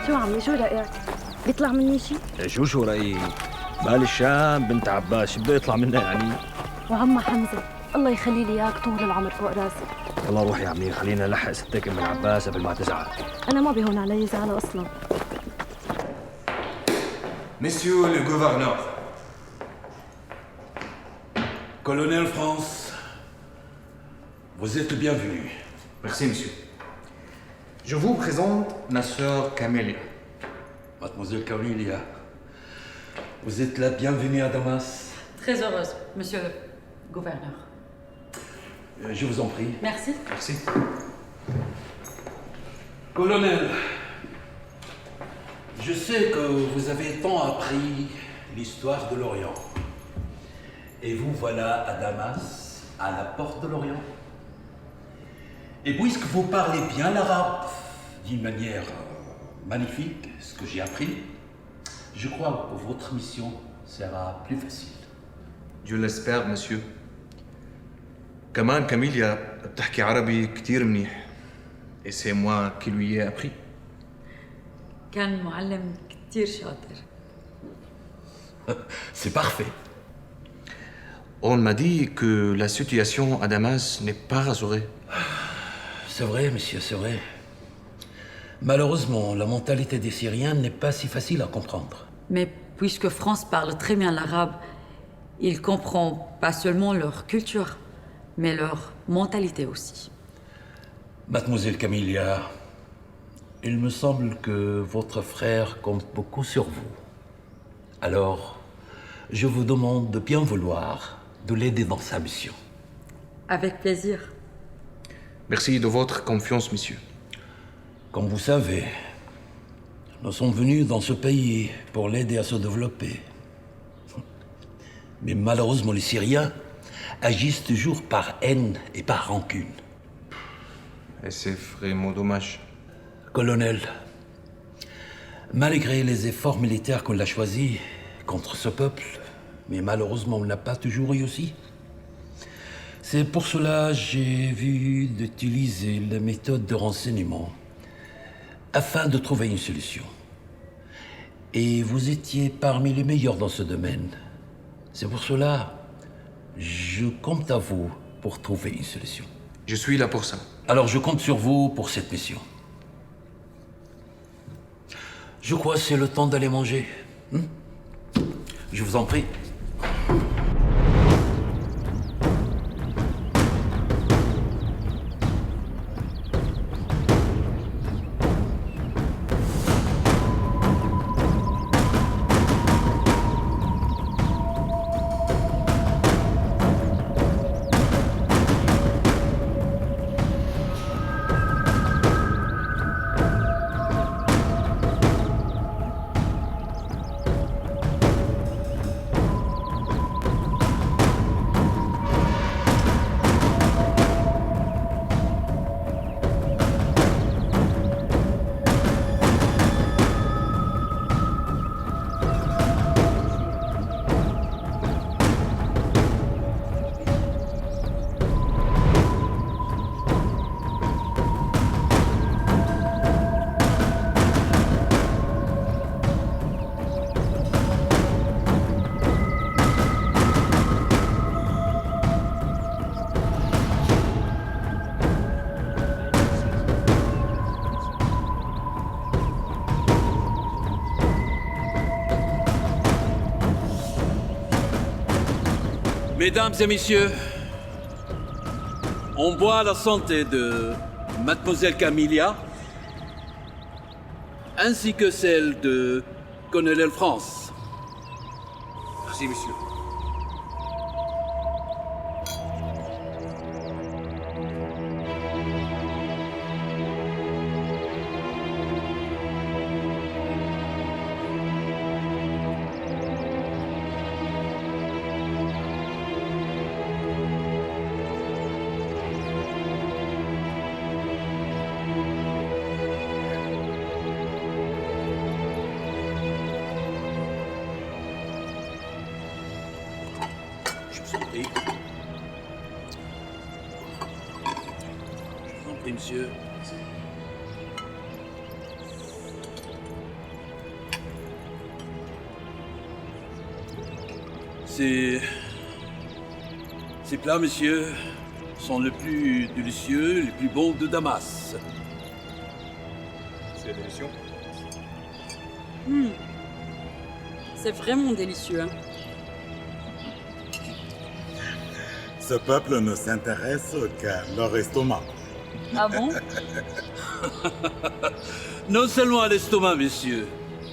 شو عمي شو رأيك؟ بيطلع مني شي؟ شو رأيك؟ مال الشام بنت عباس شو بده يطلع منها يعني؟ وعم حمزة الله يخلي لي اياك طول العمر فوق راسي. والله روح يا عمي خلينا نلحق ستك ام العباس قبل ما تزعل. أنا ما بيهون علي زعل أصلا. Messieurs le gouverneur, colonel France, vous êtes le bienvenu. Merci, monsieur. Je vous présente ma sœur Camélia. Mademoiselle Camélia, vous êtes la bienvenue à Damas. Très heureuse, monsieur le gouverneur. Je vous en prie. Merci. Merci. Colonel, je sais que vous avez tant appris l'histoire de l'Orient. Et vous voilà à Damas, à la porte de l'Orient. Et puisque vous parlez bien l'arabe d'une manière magnifique, ce que j'ai appris, je crois que votre mission sera plus facile. Je l'espère, monsieur. كمان كاميليا بتحكي عربي كتير منيح. Et c'est moi qui lui ai appris. كان معلم كتير شاطر. C'est parfait. On m'a dit que la situation à Damas n'est pas rassurée. C'est vrai, monsieur, c'est vrai. Malheureusement, la mentalité des Syriens n'est pas si facile à comprendre. Mais puisque France parle très bien l'arabe, il comprend pas seulement leur culture, mais leur mentalité aussi. Mademoiselle Camélia, il me semble que votre frère compte beaucoup sur vous. Alors, je vous demande de bien vouloir de l'aider dans sa mission. Avec plaisir. Merci de votre confiance, monsieur. Comme vous savez, nous sommes venus dans ce pays pour l'aider à se développer. Mais malheureusement, les Syriens agissent toujours par haine et par rancune. Et c'est vraiment dommage. Colonel, malgré les efforts militaires qu'on a choisis contre ce peuple, mais malheureusement, on n'a pas toujours réussi. C'est pour cela que j'ai vu d'utiliser la méthode de renseignement afin de trouver une solution. Et vous étiez parmi les meilleurs dans ce domaine. C'est pour cela que je compte à vous pour trouver une solution. Je suis là pour ça. Alors je compte sur vous pour cette mission. Je crois que c'est le temps d'aller manger. Je vous en prie. Mesdames et messieurs, on boit la santé de Mademoiselle Camélia, ainsi que celle de Colonel France. Merci, monsieur. Je vous en prie, monsieur. Ces plats, messieurs, sont les plus délicieux, les plus bons de Damas. C'est délicieux. C'est vraiment délicieux. Hein. Ce peuple ne s'intéresse qu'à leur estomac. Ah bon? Non seulement à l'estomac, messieurs,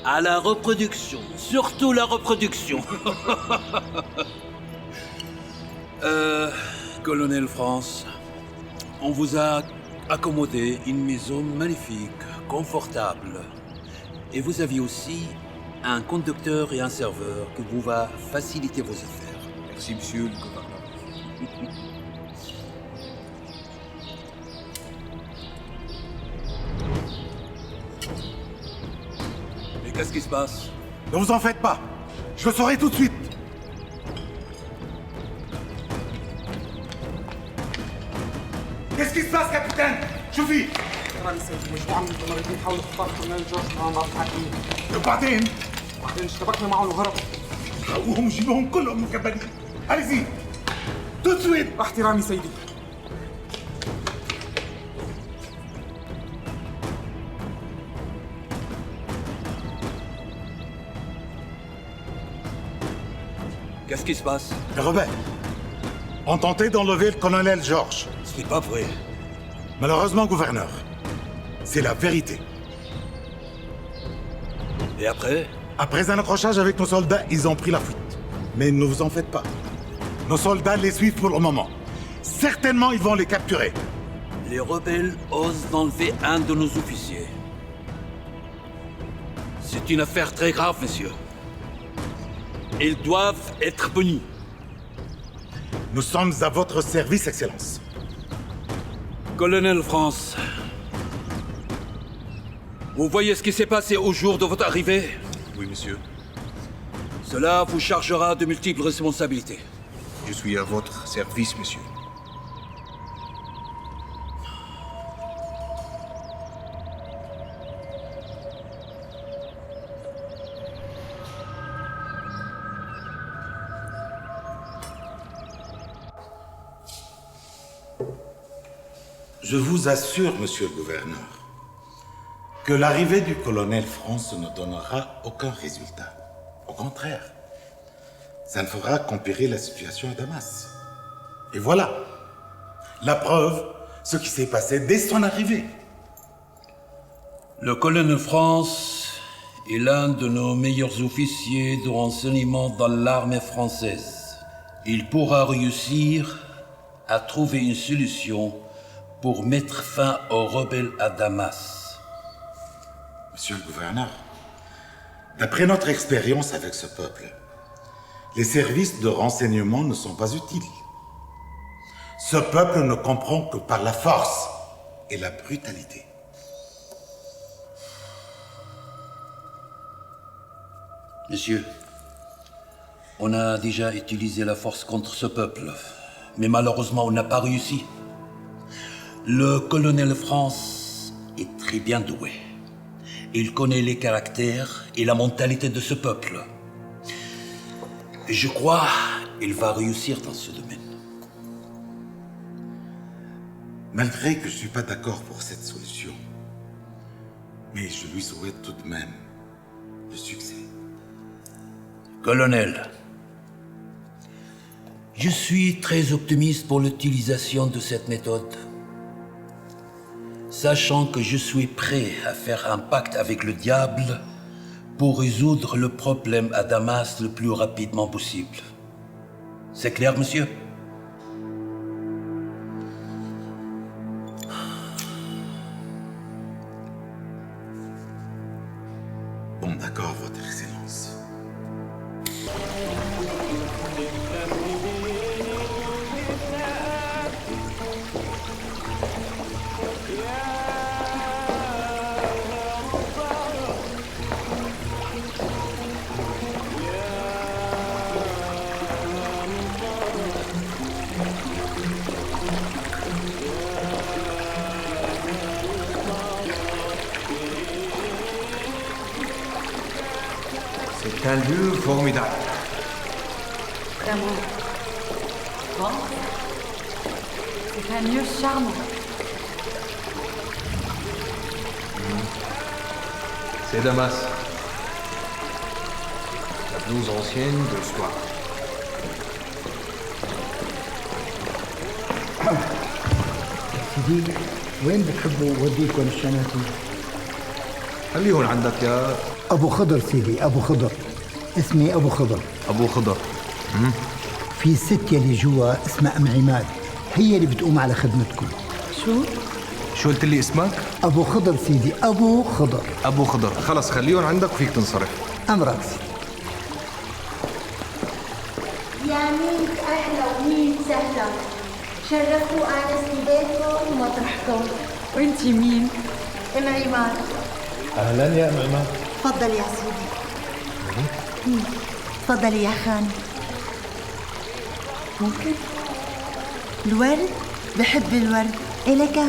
à la reproduction, surtout la reproduction. Colonel France, on vous a accommodé une maison magnifique, confortable. Et vous aviez aussi un conducteur et un serveur qui vous va faciliter vos affaires. Merci, monsieur le gouverneur. Et qu'est-ce qui se passe? Ne vous en faites pas. Je le saurai tout de suite. Qu'est-ce qui se passe, capitaine? شوفي. رامي سيدي مجموعة من الممرضين حاولوا اختطاف كولونيل جورج طالما متحكمين. وبعدين اشتبكنا معه وهرب. حقوهم جيبوهم كلهم مكبلين. Allez-y. Tout de suite. احترامي سيدي. Qu'est-ce qui se passe? Les rebelles ont tenté d'enlever le colonel George. Ce n'est pas vrai. Malheureusement, gouverneur, c'est la vérité. Et après? Après un accrochage avec nos soldats, ils ont pris la fuite. Mais ne vous en faites pas. Nos soldats les suivent pour le moment. Certainement, ils vont les capturer. Les rebelles osent enlever un de nos officiers. C'est une affaire très grave, messieurs. Ils doivent être punis. Nous sommes à votre service, Excellence. Colonel France, vous voyez ce qui s'est passé au jour de votre arrivée? Oui, monsieur. Cela vous chargera de multiples responsabilités. Je suis à votre service, monsieur. Je vous assure, monsieur le gouverneur, que l'arrivée du colonel France ne donnera aucun résultat. Au contraire, ça ne fera qu'empirer la situation à Damas. Et voilà, la preuve, ce qui s'est passé dès son arrivée. Le colonel France est l'un de nos meilleurs officiers de renseignement dans l'armée française. Il pourra réussir à trouver une solution pour mettre fin aux rebelles à Damas. Monsieur le gouverneur, d'après notre expérience avec ce peuple, les services de renseignement ne sont pas utiles. Ce peuple ne comprend que par la force et la brutalité. Monsieur, on a déjà utilisé la force contre ce peuple, mais malheureusement, on n'a pas réussi. Le colonel France est très bien doué. Il connaît les caractères et la mentalité de ce peuple. Et je crois qu'il va réussir dans ce domaine. Malgré que je ne suis pas d'accord pour cette solution, mais je lui souhaite tout de même le succès. Colonel, je suis très optimiste pour l'utilisation de cette méthode. Sachant que je suis prêt à faire un pacte avec le diable pour résoudre le problème à Damas le plus rapidement possible. C'est clair, monsieur? Bon, d'accord, votre Excellence. C'est un lieu formidable. Vraiment. Bon. C'est un lieu charmant. C'est Damas. La plus ancienne de l'histoire. سيدي وين بتحبوا اوديكم الشناتين؟ خليه هون عندك يا ابو خضر سيدي، ابو خضر. اسمي ابو خضر. ابو خضر. في الست يلي جوا اسمها ام عماد، هي اللي بتقوم على خدمتكم. شو قلت لي اسمك؟ ابو خضر سيدي، ابو خضر. ابو خضر. خلص خليهم عندك وفيك تنصرف. امرك سيدي. يا ميت أهلا وميت سهلا، شرفوا آنستي بيتكم ومطرحكم. وانتي مين؟ أم عماد. اهلا يا ام عماد. تفضل يا سيدي. تفضلي يا خانم. ممكن؟ الورد؟ بحب الورد. إلك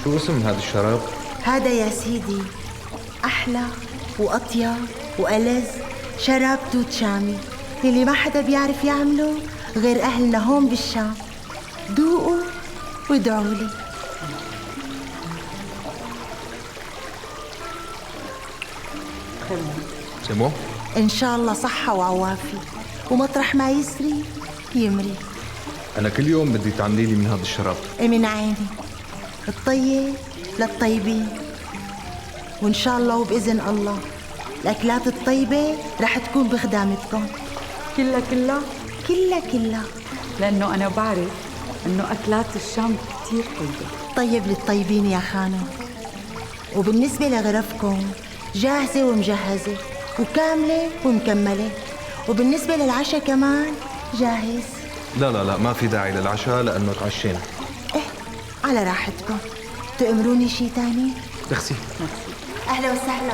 شو اسم هذا الشراب؟ هذا يا سيدي أحلى وأطيب وألذ شراب توت شامي اللي ما حدا بيعرف يعمله غير أهلنا هون بالشام. ذوقوا وادعوا لي. سمو؟ إن شاء الله صحة وعوافي، ومطرح ما يسري يمري. أنا كل يوم بدي تعملي لي من هذا الشراب. من عيني. الطيب للطيبين، وإن شاء الله وبإذن الله الأكلات الطيبة رح تكون بخدامتكم. كلها كلها لأنه أنا بعرف إنه أكلات الشام كتير طيبة. طيب للطيبين يا خانم. وبالنسبة لغرفكم جاهزة ومجهزة وكاملة ومكملة، وبالنسبة للعشاء كمان جاهز. لا ما في داعي للعشاء لأنه تعشينا. على راحتكم. تأمروني شي تاني؟ بخسي. أهلا وسهلا.